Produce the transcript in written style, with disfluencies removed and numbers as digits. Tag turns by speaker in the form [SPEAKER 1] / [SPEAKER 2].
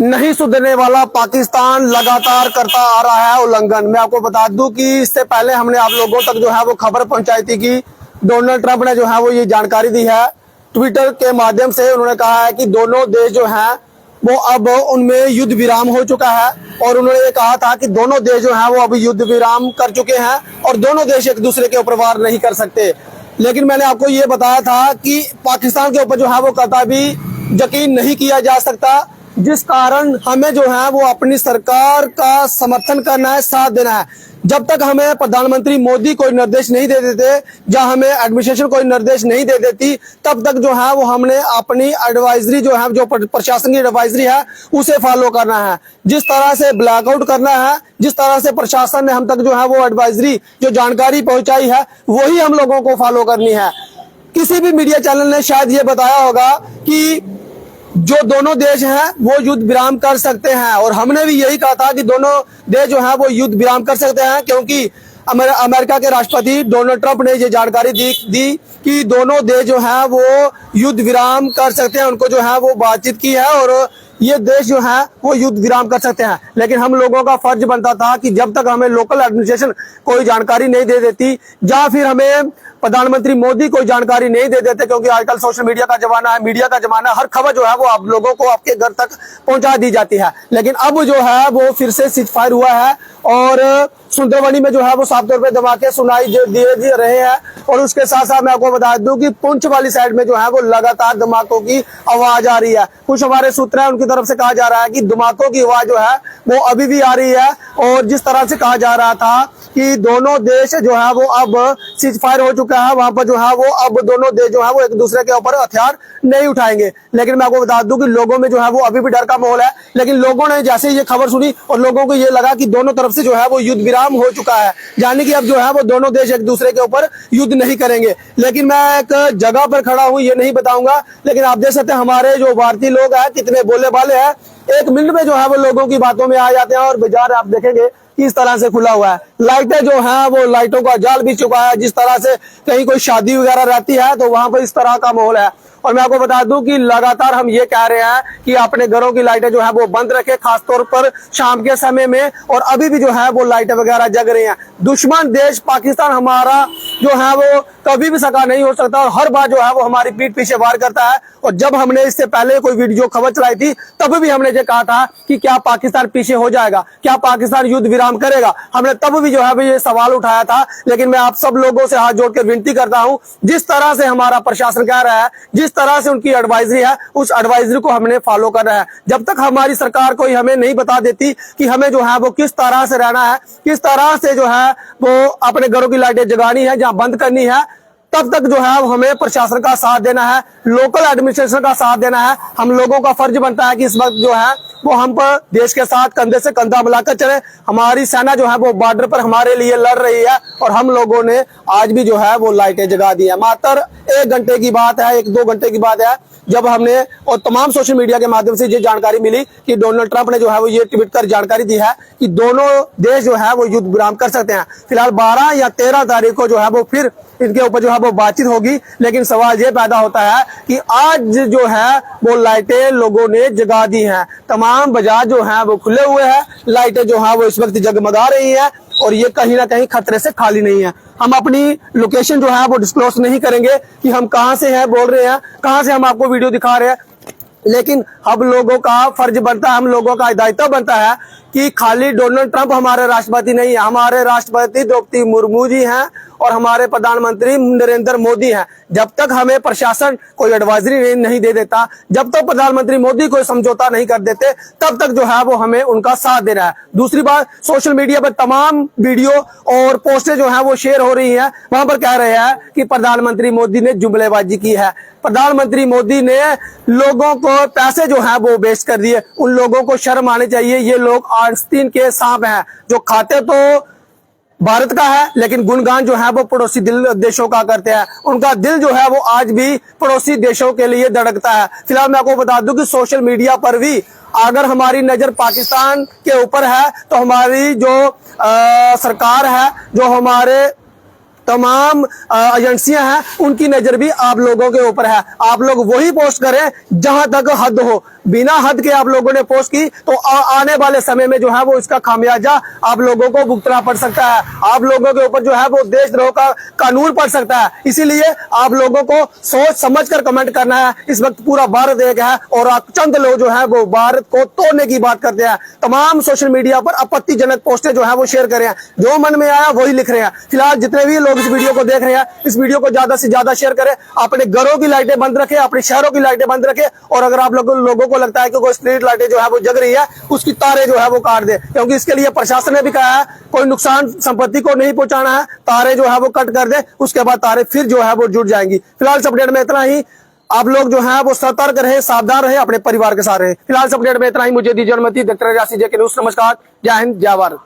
[SPEAKER 1] नहीं सुधरने वाला पाकिस्तान लगातार करता आ रहा है उल्लंघन। मैं आपको बता दूं कि इससे पहले हमने आप लोगों तक जो है वो खबर पहुंचाई थी कि डोनाल्ड ट्रंप ने जो है वो ये जानकारी दी है ट्विटर के माध्यम से। उन्होंने कहा है कि दोनों देश जो हैं वो अब उनमें युद्ध विराम हो चुका है, और उन्होंने ये कहा था कि दोनों देश जो हैं वो अब युद्ध विराम कर चुके हैं और दोनों देश एक दूसरे के ऊपर वार नहीं कर सकते। लेकिन मैंने आपको ये बताया था कि पाकिस्तान के ऊपर जो है वो कतई भी यकीन नहीं किया जा सकता, जिस कारण हमें जो है वो अपनी सरकार का समर्थन करना है, साथ देना है। जब तक हमें प्रधानमंत्री मोदी कोई निर्देश नहीं दे देते या हमें एडमिनिस्ट्रेशन कोई निर्देश नहीं दे देती, तब तक जो है वो हमने अपनी एडवाइजरी जो है, जो प्रशासन की एडवाइजरी है, उसे फॉलो करना है। जिस तरह से ब्लैकआउट करना है, जिस तरह से प्रशासन ने हम तक जो है वो एडवाइजरी जो जानकारी पहुंचाई है, वही हम लोगों को फॉलो करनी है। किसी भी मीडिया चैनल ने शायद ये बताया होगा कि जो दोनों देश हैं वो युद्ध विराम कर सकते हैं, और हमने भी यही कहा था कि दोनों देश जो हैं वो युद्ध विराम कर सकते हैं, क्योंकि अमेरिका के राष्ट्रपति डोनाल्ड ट्रंप ने ये जानकारी दी कि दोनों देश जो हैं वो युद्ध विराम कर सकते हैं। उनको जो है वो बातचीत की है और ये देश जो है वो युद्ध विराम कर सकते हैं। लेकिन हम लोगों का फर्ज बनता था कि जब तक हमें लोकल एडमिनिस्ट्रेशन कोई जानकारी नहीं दे देती या फिर हमें प्रधानमंत्री मोदी कोई जानकारी नहीं दे देते, क्योंकि आजकल सोशल मीडिया का जमाना है, मीडिया का जमाना है, हर खबर जो है वो आप लोगों को आपके घर तक पहुंचा दी जाती है। लेकिन अब जो है वो फिर से सीज फायर हुआ है और सुंदरबनी में जो है वो साफ तौर पे धमाके सुनाई दे रहे हैं। और उसके साथ साथ मैं आपको बता दूं कि पुंछ वाली साइड में जो है वो लगातार धमाकों की आवाज आ रही है। कुछ हमारे सूत्र है उनकी तरफ से कहा जा रहा है कि धमाकों की आवाज जो है वो अभी भी आ रही है, और जिस तरह से कहा जा रहा था कि दोनों देश जो है वो अब सीज फायर हो चुका है, वहां पर जो है वो अब दोनों देश जो है वो एक दूसरे के ऊपर हथियार नहीं उठाएंगे। लेकिन मैं आपको बता दूं कि लोगों में जो है वो अभी भी डर का माहौल है। लेकिन लोगों ने जैसे ये खबर सुनी और लोगों को ये लगा कि दोनों तरफ से जो है वो युद्ध विराम हो चुका है, यानी कि अब जो है वो दोनों देश एक दूसरे के ऊपर युद्ध नहीं करेंगे। लेकिन मैं एक जगह पर खड़ा हूं, ये नहीं बताऊंगा, लेकिन आप देख सकते हैं हमारे जो भारतीय लोग हैं कितने बोले वाले हैं। 1 मिनट में जो है वो लोगों की बातों में आ जाते हैं, और बाजार आप देखेंगे किस तरह से खुला हुआ है। लाइटें जो हैं वो लाइटों का जाल भी चुका है। जिस तरह से कहीं कोई शादी वगैरह रहती है तो वहां पर इस तरह का माहौल है। और मैं आपको बता दूं कि लगातार हम ये कह रहे हैं कि अपने घरों की लाइटें जो है वो बंद रखें, खासतौर पर शाम के समय में, और अभी भी जो है वो लाइटें वगैरह जग रही हैं। दुश्मन देश पाकिस्तान हमारा जो है वो कभी भी सका नहीं हो सकता, और हर बार जो है वो हमारी पीठ पीछे वार करता है। और जब हमने इससे पहले कोई वीडियो खबर चलाई थी तब भी हमने ये कहा था कि क्या पाकिस्तान पीछे हो जाएगा, क्या पाकिस्तान युद्ध विराम करेगा, हमने तब भी जो है ये सवाल उठाया था। लेकिन मैं आप सब लोगों से हाथ जोड़ के विनती करता हूं, जिस तरह से हमारा प्रशासन कह रहा है, जिस तरह से उनकी एडवाइजरी है, उस एडवाइजरी को हमने फॉलो करना है। जब तक हमारी सरकार कोई हमें नहीं बता देती कि हमें जो है वो किस तरह से रहना है, किस तरह से जो है वो अपने घरों की लाइटें जगानी है, जहां बंद करनी है, तब तक जो है हमें प्रशासन का साथ देना है, लोकल एडमिनिस्ट्रेशन का साथ देना है। हम लोगों का फर्ज बनता है कि इस वक्त जो है वो हम पर देश के साथ कंधे से कंधा मिलाकर चले। हमारी सेना जो है वो बॉर्डर पर हमारे लिए लड़ रही है, और हम लोगों ने आज भी जो है वो लाइटें जगा दी है। मात्र 1 घंटे की बात है, 1-2 घंटे की बात है, जब हमने और तमाम सोशल मीडिया के माध्यम से ये जानकारी मिली कि डोनाल्ड ट्रंप ने जो है वो ये ट्वीट कर जानकारी दी है कि दोनों देश जो है वो युद्ध विराम कर सकते हैं। फिलहाल 12 या 13 तारीख को जो है वो फिर इनके ऊपर जो है वो बातचीत होगी। लेकिन सवाल ये पैदा होता है कि आज जो है वो लाइटें लोगों ने जगा दी हैं, तमाम बाजार जो है वो खुले हुए हैं, लाइटें जो है वो इस वक्त जगमगा रही हैं, और ये कहीं ना कहीं खतरे से खाली नहीं है। हम अपनी लोकेशन जो है वो डिस्क्लोज नहीं करेंगे कि हम कहां से हैं, बोल रहे हैं कहां से, हम आपको वीडियो दिखा रहे हैं। लेकिन हम लोगों का फर्ज बनता है, हम लोगों का दायित्व बनता है कि खाली डोनाल्ड ट्रंप हमारे राष्ट्रपति नहीं है, हमारे राष्ट्रपति द्रौपदी मुर्मू जी हैं और हमारे प्रधानमंत्री नरेंद्र मोदी हैं। जब तक हमें प्रशासन कोई एडवाइजरी नहीं दे देता, जब तक प्रधानमंत्री मोदी कोई समझौता नहीं कर देते, तब तक जो है वो हमें उनका साथ देना है। दूसरी बात, सोशल मीडिया पर तमाम वीडियो और पोस्टें जो है वो शेयर हो रही हैं, वहां पर कह रहे हैं कि प्रधानमंत्री मोदी ने जुमलेबाजी की है, प्रधानमंत्री मोदी ने लोगों को पैसे जो है वो वेस्ट कर दिए। उन लोगों को शर्म आनी चाहिए। ये लोग आस्तीन के सांप हैं, जो खाते तो भारत का है लेकिन गुणगान जो है वो पड़ोसी देशों का करते हैं। उनका दिल जो है वो आज भी पड़ोसी देशों के लिए धड़कता है। फिलहाल मैं आपको बता दूं कि सोशल मीडिया पर भी अगर हमारी नजर पाकिस्तान के ऊपर है तो हमारी जो सरकार है, जो हमारे तमाम एजेंसियां हैं, उनकी नजर भी आप लोगों के ऊपर है। आप लोग वही पोस्ट करें जहां तक हद हो, बिना हद के आप लोगों ने पोस्ट की तो आने वाले समय में जो है वो इसका खामियाजा आप लोगों को भुगतना पड़ सकता है। आप लोगों के ऊपर जो है वो देशद्रोह का कानून पड़ सकता है। इसीलिए आप लोगों को सोच समझकर कमेंट करना है। इस वक्त पूरा भारत एक है और आप चंद लोग जो है वो भारत को तोड़ने की बात करते हैं। तमाम सोशल मीडिया पर आपत्तिजनक पोस्टें जो है वो शेयर कर रहे हैं, जो मन में आया वही लिख रहे हैं। फिलहाल जितने भी लोग इस वीडियो को देख रहे हैं, इस वीडियो को ज्यादा से ज्यादा शेयर करें। अपने घरों की लाइटें बंद रखें, अपने शहरों की लाइटें बंद रखें, और अगर आप लोगों को लगता है कि कोई स्ट्रीट लाइटें जो है वो जग रही है, उसकी तारे जो है वो काट दे, क्योंकि इसके लिए प्रशासन ने भी कहा है कोई नुकसान संपत्ति को नहीं पहुंचाना है, तारे जो है वो कट कर दे, उसके बाद तारे फिर जो है वो जुड़ जाएंगी। फिलहाल इस अपडेट में इतना ही। आप लोग जो है वो सतर्क रहे, सावधान रहे, अपने परिवार के साथ रहे। फिलहाल इस अपडेट में इतना ही। मुझे दीजिए अनुमति। देखते रहिए आरसीजे के न्यूज़। नमस्कार, जय हिंद, जय भारत।